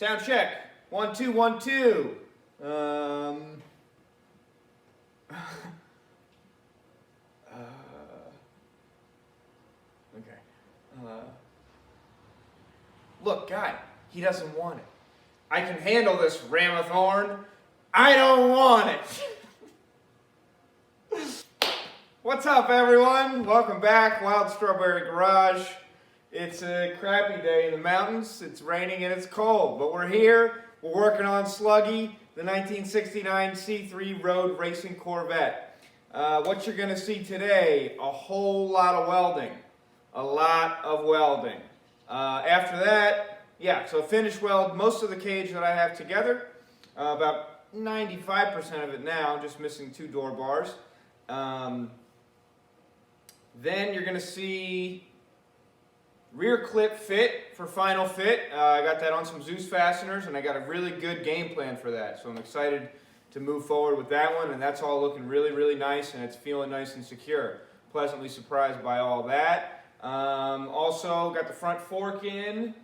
Sound check. 1 2 1 2. Okay. Look, guy, he doesn't want it. I can handle this, ram of thorn. I don't want it. What's up, everyone? Welcome back, Wild Strawberry Garage. It's a crappy day in the mountains. It's raining and it's cold, but we're here. We're working on SLUGGIE, the 1969 C3 road racing Corvette. What you're going to see today, a whole lot of welding. A lot of welding. After that, yeah, so finish weld most of the cage that I have together. About 95% of it now, just missing 2 door bars. Then you're going to see rear clip fit for final fit. I got that on some Zeus fasteners, and I got a really good game plan for that. So I'm excited to move forward with that one, and that's all looking really, really nice, and it's feeling nice and secure. Pleasantly surprised by all that. Also got the front fork in.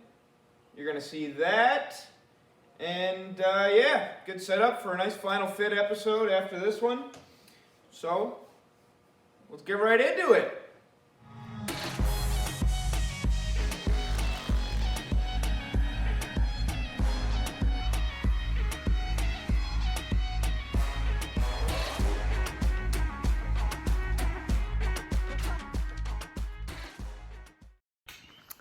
You're going to see that. And yeah, good setup for a nice final fit episode after this one. So let's get right into it.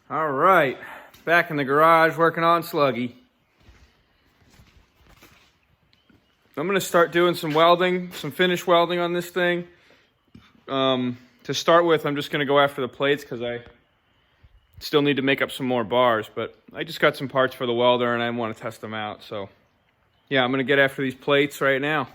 All right, back in the garage working on SLUGGIE. I'm going to start doing some welding, some finish welding on this thing. To start with, I'm just going to go after the plates because I still need to make up some more bars, but I just got some parts for the welder and I want to test them out. So yeah, I'm going to get after these plates right now.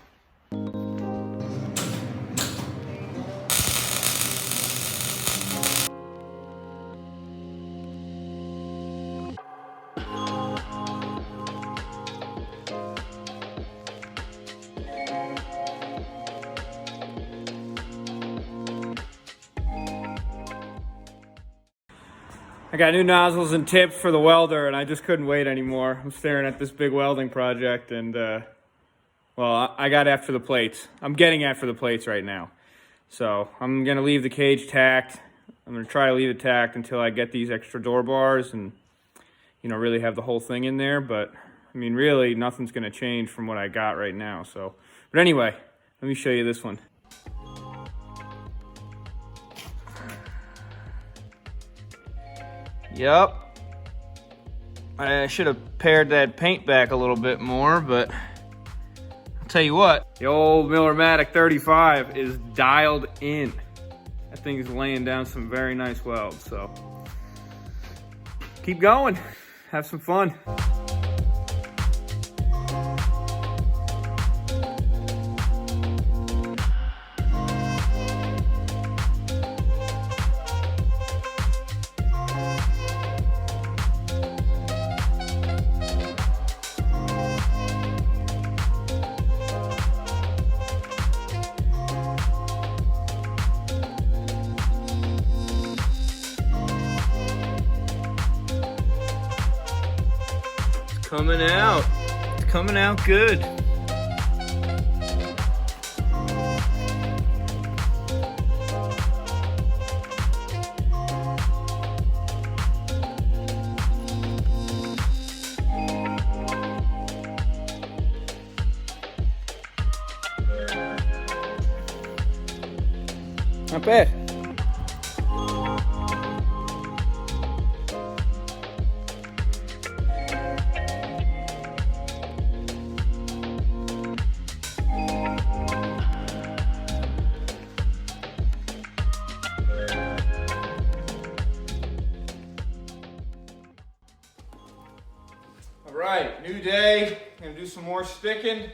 I got new nozzles and tips for the welder, and I just couldn't wait anymore. I'm staring at this big welding project, and well, I got after the plates. I'm getting after the plates right now. So I'm gonna leave the cage tacked. I'm gonna try to leave it tacked until I get these extra door bars and, you know, really have the whole thing in there. But I mean, really, nothing's gonna change from what I got right now. So, but anyway, let me show you this one. Yep. I should have pared that paint back a little bit more, but I'll tell you what, the old Miller-Matic 35 is dialed in. That thing is laying down some very nice welds, so keep going, have some fun. Coming out. It's coming out good. Not bad. All right, new day. Gonna do some more sticking.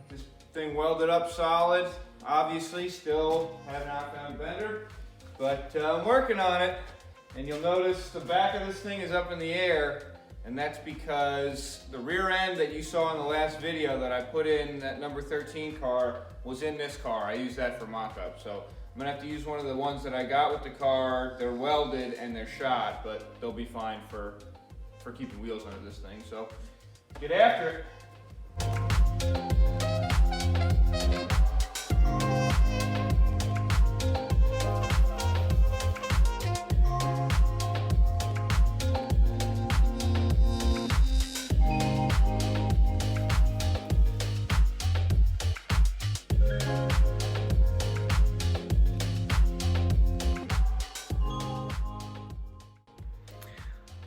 This thing welded up solid. Obviously, still have not found a bender, but I'm working on it. And you'll notice the back of this thing is up in the air, and that's because the rear end that you saw in the last video that I put in that number 13 car was in this car. I used that for mock-up, so I'm gonna have to use one of the ones that I got with the car. They're welded and they're shot, but they'll be fine for for keeping wheels under this thing. So get after it.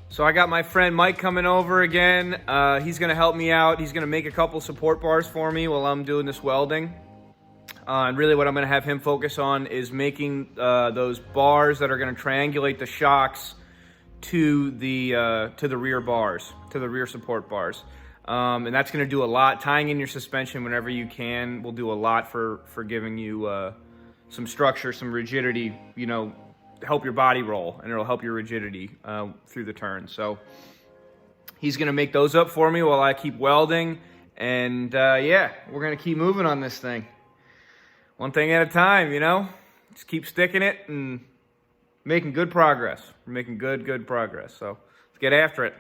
So I got my friend Mike coming over again. He's gonna help me out. He's gonna make a couple support bars for me while I'm doing this welding. And really what I'm gonna have him focus on is making those bars that are gonna triangulate the shocks to the rear bars, to the rear support bars. And that's gonna do a lot. Tying in your suspension whenever you can will do a lot for giving you some structure, some rigidity, you know, help your body roll, and it'll help your rigidity through the turn. So he's gonna make those up for me while I keep welding, and yeah, we're gonna keep moving on this thing. One thing at a time, you know? Just keep sticking it and making good progress. We're making good progress, so let's get after it.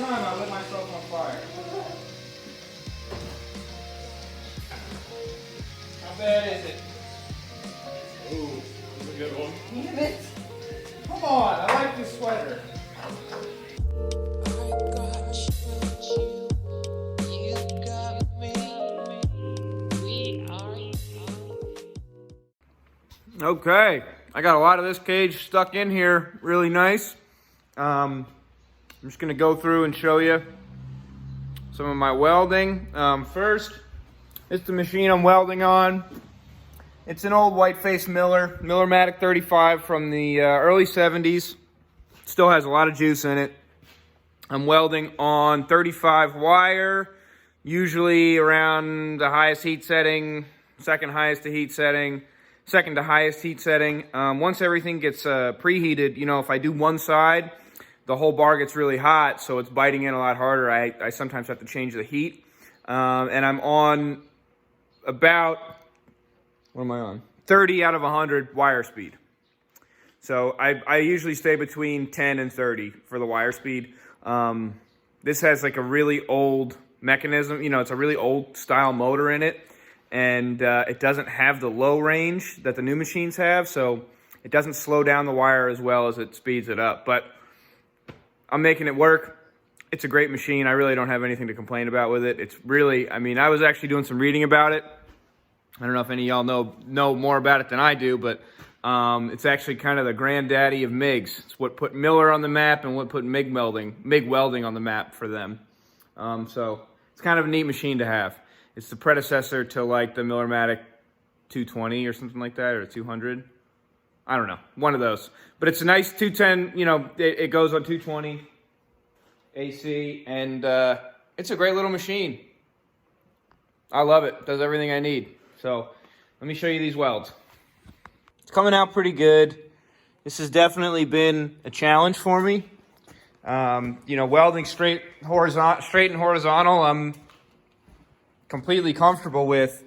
I lit myself on fire. How bad is it? Ooh, that's a good one. Damn it! Come on, I like this sweater. Okay, I got a lot of this cage stuck in here, really nice. I'm just gonna go through and show you some of my welding. First, it's the machine I'm welding on. It's an old white-faced Miller-Matic 35 from the early 70s. Still has a lot of juice in it. I'm welding on 35 wire, usually around the highest heat setting, second to highest heat setting. Once everything gets preheated, you know, if I do one side, the whole bar gets really hot, so it's biting in a lot harder. I sometimes have to change the heat. And I'm on about, what am I on? 30 out of 100 wire speed. So I usually stay between 10 and 30 for the wire speed. This has like a really old mechanism. You know, it's a really old style motor in it. And it doesn't have the low range that the new machines have, so it doesn't slow down the wire as well as it speeds it up. But I'm making it work. It's a great machine. I really don't have anything to complain about with it. It's really, I mean, I was actually doing some reading about it. I don't know if any of y'all know more about it than I do, but it's actually kind of the granddaddy of MIGs. It's what put Miller on the map and what put MIG welding on the map for them. So it's kind of a neat machine to have. It's the predecessor to like the Miller-Matic 220 or something like that, or 200. I don't know, one of those. But it's a nice 210, you know, it goes on 220 AC, and it's a great little machine. I love it, does everything I need. So let me show you these welds. It's coming out pretty good. This has definitely been a challenge for me. You know, welding straight and horizontal, I'm completely comfortable with,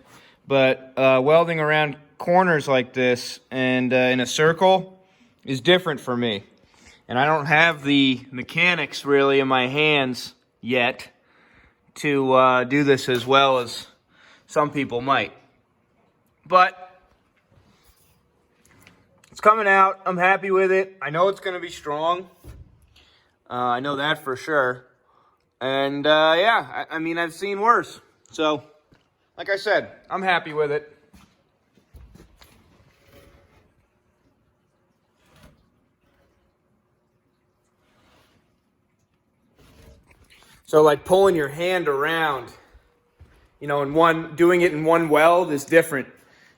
but welding around corners like this and in a circle is different for me. And I don't have the mechanics really in my hands yet to do this as well as some people might. But it's coming out. I'm happy with it. I know it's going to be strong. I know that for sure. And yeah, I mean, I've seen worse. So, like I said, I'm happy with it. So, like pulling your hand around, you know, doing it in one weld is different.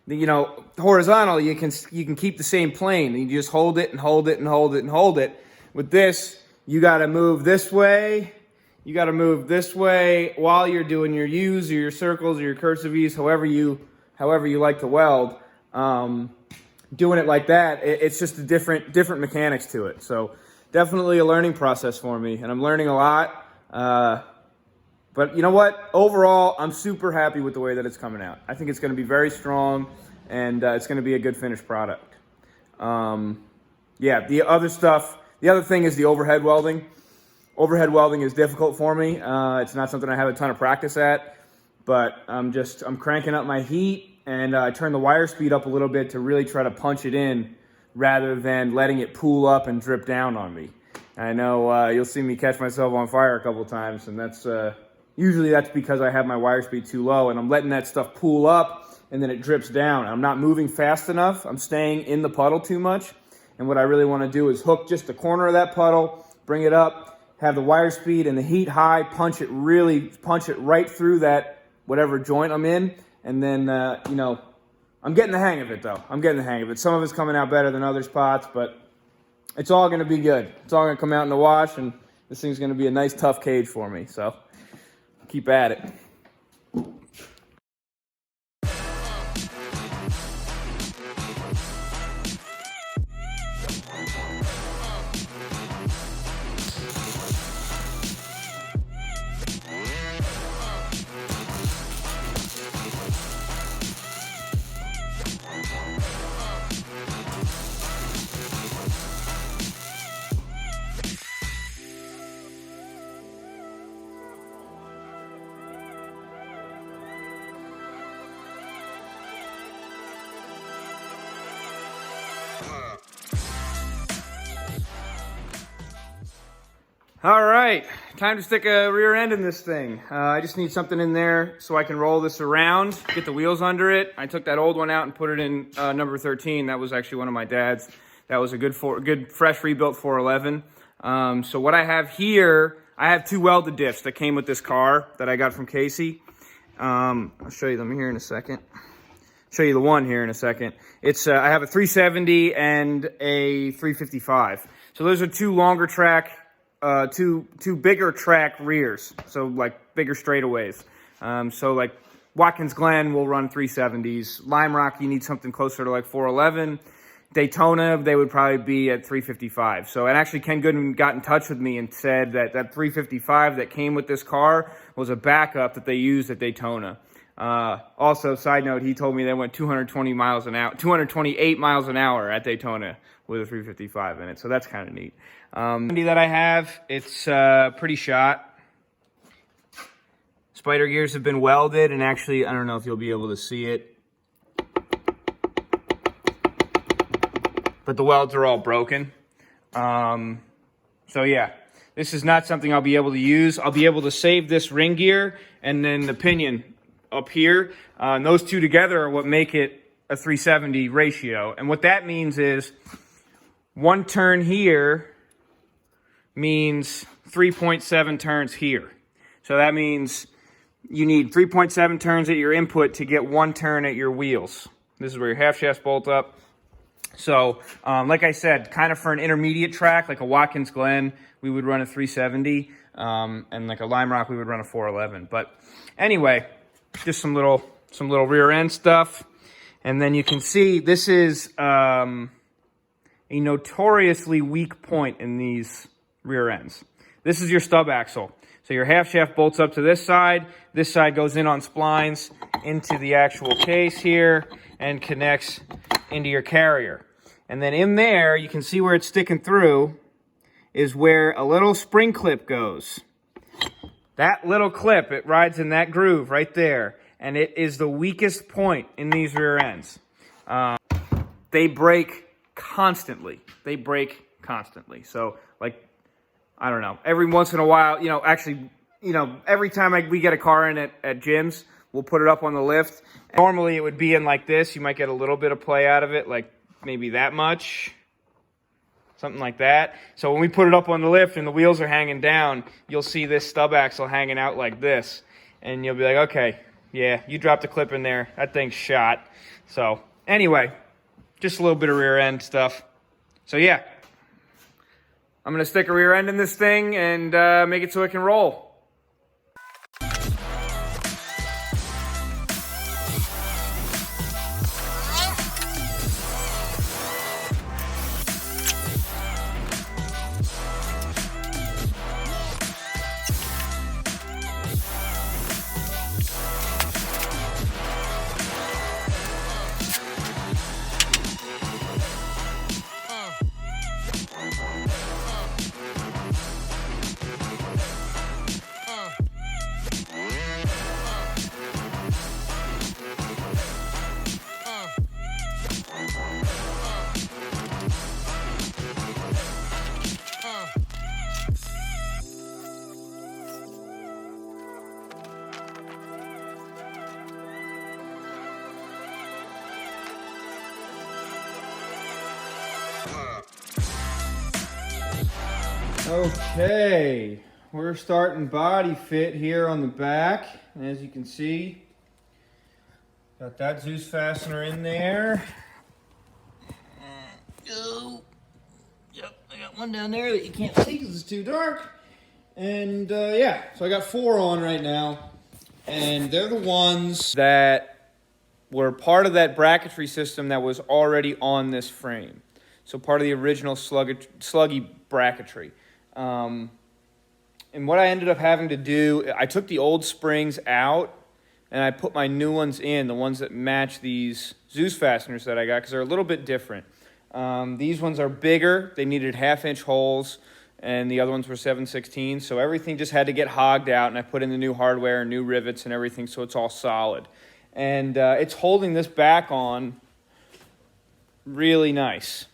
You know, horizontal, you can keep the same plane. You just hold it and hold it and hold it and hold it. With this, you got to move this way you got to move this way while you're doing your U's or your circles or your cursive E's, however you like to weld. Doing it like that, it's just a different mechanics to it. So definitely a learning process for me, and I'm learning a lot. But you know what? Overall, I'm super happy with the way that it's coming out. I think it's going to be very strong, and it's going to be a good finished product. Yeah, the other thing is the overhead welding. Overhead welding is difficult for me. It's not something I have a ton of practice at, but I'm cranking up my heat, and I turn the wire speed up a little bit to really try to punch it in rather than letting it pool up and drip down on me. I know you'll see me catch myself on fire a couple times, and that's usually because I have my wire speed too low, and I'm letting that stuff pool up, and then it drips down. I'm not moving fast enough. I'm staying in the puddle too much, and what I really want to do is hook just the corner of that puddle, bring it up, have the wire speed and the heat high, punch it right through that whatever joint I'm in, and then, you know, I'm getting the hang of it, though. I'm getting the hang of it. Some of it's coming out better than other spots, but it's all going to be good. It's all going to come out in the wash, and this thing's going to be a nice, tough cage for me. So keep at it. All right, time to stick a rear end in this thing. I just need something in there so I can roll this around, get the wheels under it. I took that old one out and put it in number 13. That was actually one of my dad's. That was a good fresh rebuilt 411. So what I have here, I have 2 welded diffs that came with this car that I got from Casey. I'll show you them here in a second. Show you the one here in a second. It's I have a 370 and a 355. So those are 2 longer track, two bigger track rears. So like bigger straightaways. So like Watkins Glen will run 370s. Lime Rock, you need something closer to like 411. Daytona, they would probably be at 355. So, and actually Ken Goodman got in touch with me and said that that 355 that came with this car was a backup that they used at Daytona. Also, side note, he told me they went 228 miles an hour at Daytona with a 355 in it. So that's kind of neat. That I have, it's pretty shot. Spider gears have been welded, and actually, I don't know if you'll be able to see it, but the welds are all broken. So yeah, this is not something I'll be able to use. I'll be able to save this ring gear and then the pinion up here. And those two together are what make it a 370 ratio. And what that means is 1 turn here means 3.7 turns here. So that means you need 3.7 turns at your input to get 1 turn at your wheels. This is where your half shafts bolt up. So, like I said, kind of for an intermediate track, like a Watkins Glen, we would run a 370, and like a Lime Rock, we would run a 411. But anyway, just some little rear end stuff. And then you can see this is a notoriously weak point in these rear ends. This is your stub axle. So your half shaft bolts up to this side goes in on splines into the actual case here and connects into your carrier. And then in there, you can see where it's sticking through is where a little spring clip goes. That little clip, it rides in that groove right there. And it is the weakest point in these rear ends. They break constantly. So, like, I don't know, every once in a while, every time we get a car in at gyms, we'll put it up on the lift. Normally it would be in like this. You might get a little bit of play out of it, like maybe that much, something like that. So when we put it up on the lift and the wheels are hanging down, you'll see this stub axle hanging out like this. And you'll be like, okay, yeah, you dropped a clip in there. That thing's shot. So anyway, just a little bit of rear end stuff. So yeah, I'm going to stick a rear end in this thing and make it so it can roll. Okay, we're starting body fit here on the back. And as you can see, got that Zeus fastener in there. Oh, yep, I got one down there that you can't see because it's too dark. And yeah, so I got 4 on right now. And they're the ones that were part of that bracketry system that was already on this frame. So part of the original SLUGGIE bracketry. And what I ended up having to do, I took the old springs out and I put my new ones in, the ones that match these Zeus fasteners that I got, because they're a little bit different. These ones are bigger, they needed 1/2-inch holes, and the other ones were 7/16, so everything just had to get hogged out, and I put in the new hardware and new rivets and everything, so it's all solid. And it's holding this back on really nice,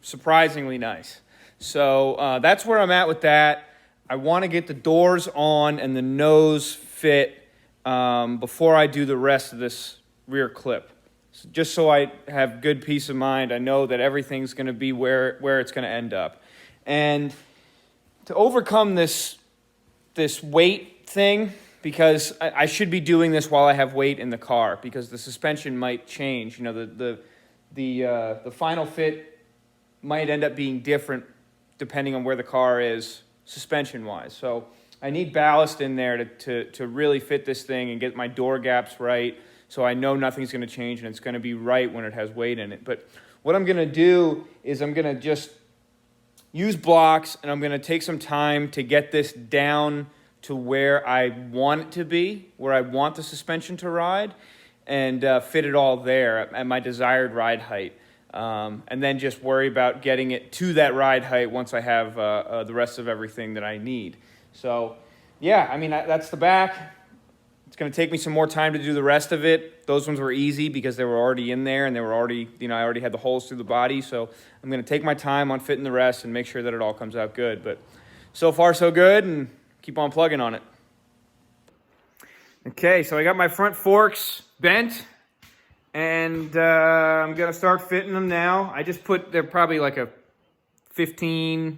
surprisingly nice. So that's where I'm at with that. I want to get the doors on and the nose fit before I do the rest of this rear clip. So just so I have good peace of mind, I know that everything's going to be where it's going to end up. And to overcome this weight thing, because I should be doing this while I have weight in the car, because the suspension might change. You know, the final fit might end up being different depending on where the car is suspension-wise. So I need ballast in there to really fit this thing and get my door gaps right, so I know nothing's going to change and it's going to be right when it has weight in it. But what I'm going to do is I'm going to just use blocks, and I'm going to take some time to get this down to where I want it to be, where I want the suspension to ride, and fit it all there at my desired ride height. And then just worry about getting it to that ride height once I have the rest of everything that I need. So, yeah, I mean, that's the back. It's going to take me some more time to do the rest of it. Those ones were easy because they were already in there and they were already, I already had the holes through the body. So I'm going to take my time on fitting the rest and make sure that it all comes out good. But so far, so good, and keep on plugging on it. Okay, so I got my front forks bent, and I'm going to start fitting them now. I just they're probably like a 15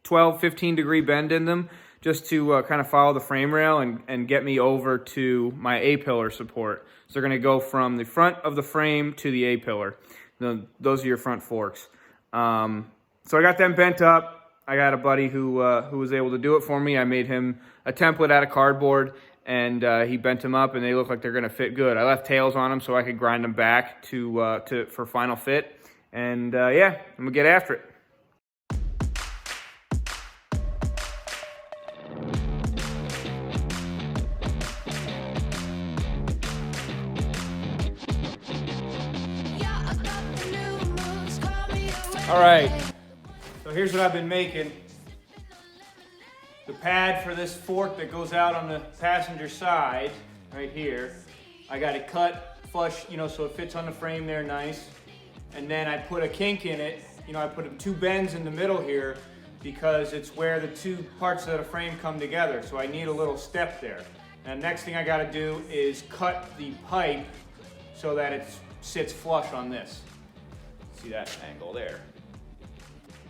degree bend in them, just to kind of follow the frame rail and get me over to my A-pillar support. So they're going to go from the front of the frame to the A-pillar. Those are your front forks. So I got them bent up. I got a buddy who was able to do it for me. I made him a template out of cardboard, and he bent them up, and they look like they're going to fit good. I left tails on them so I could grind them back for final fit. And yeah, I'm going to get after it. All right, so here's what I've been making. The pad for this fork that goes out on the passenger side, right here, I got it cut flush, so it fits on the frame there nice. And then I put a kink in it. I put 2 bends in the middle here because it's where the 2 parts of the frame come together. So I need a little step there. And the next thing I got to do is cut the pipe so that it sits flush on this. See that angle there.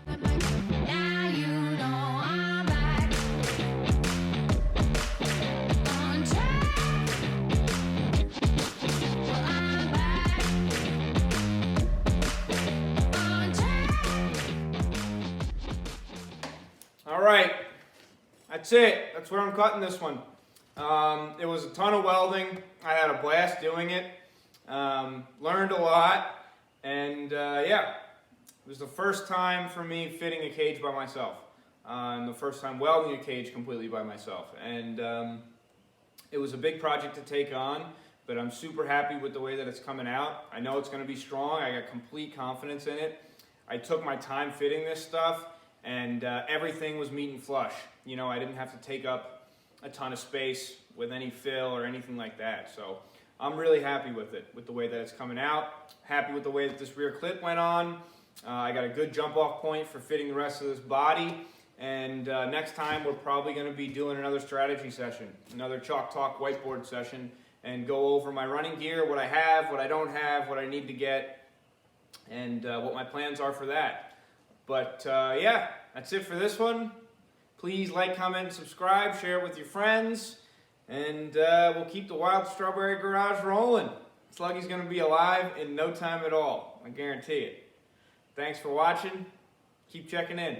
Now you know I'm back on track. Well, I'm back on track. All right, that's it. That's where I'm cutting this one. It was a ton of welding. I had a blast doing it. Learned a lot, and yeah. It was the first time for me fitting a cage by myself, and the first time welding a cage completely by myself. And it was a big project to take on, but I'm super happy with the way that it's coming out. I know it's going to be strong. I got complete confidence in it. I took my time fitting this stuff, and everything was meet and flush. I didn't have to take up a ton of space with any fill or anything like that. So I'm really happy with it, with the way that it's coming out. Happy with the way that this rear clip went on. I got a good jump off point for fitting the rest of this body, and next time we're probably going to be doing another strategy session, another chalk talk whiteboard session, and go over my running gear, what I have, what I don't have, what I need to get, and what my plans are for that. But yeah, that's it for this one. Please like, comment, and subscribe. Share it with your friends. And we'll keep the Wild Strawberry Garage rolling. Sluggie's going to be alive in no time at all. I guarantee it. Thanks for watching. Keep checking in.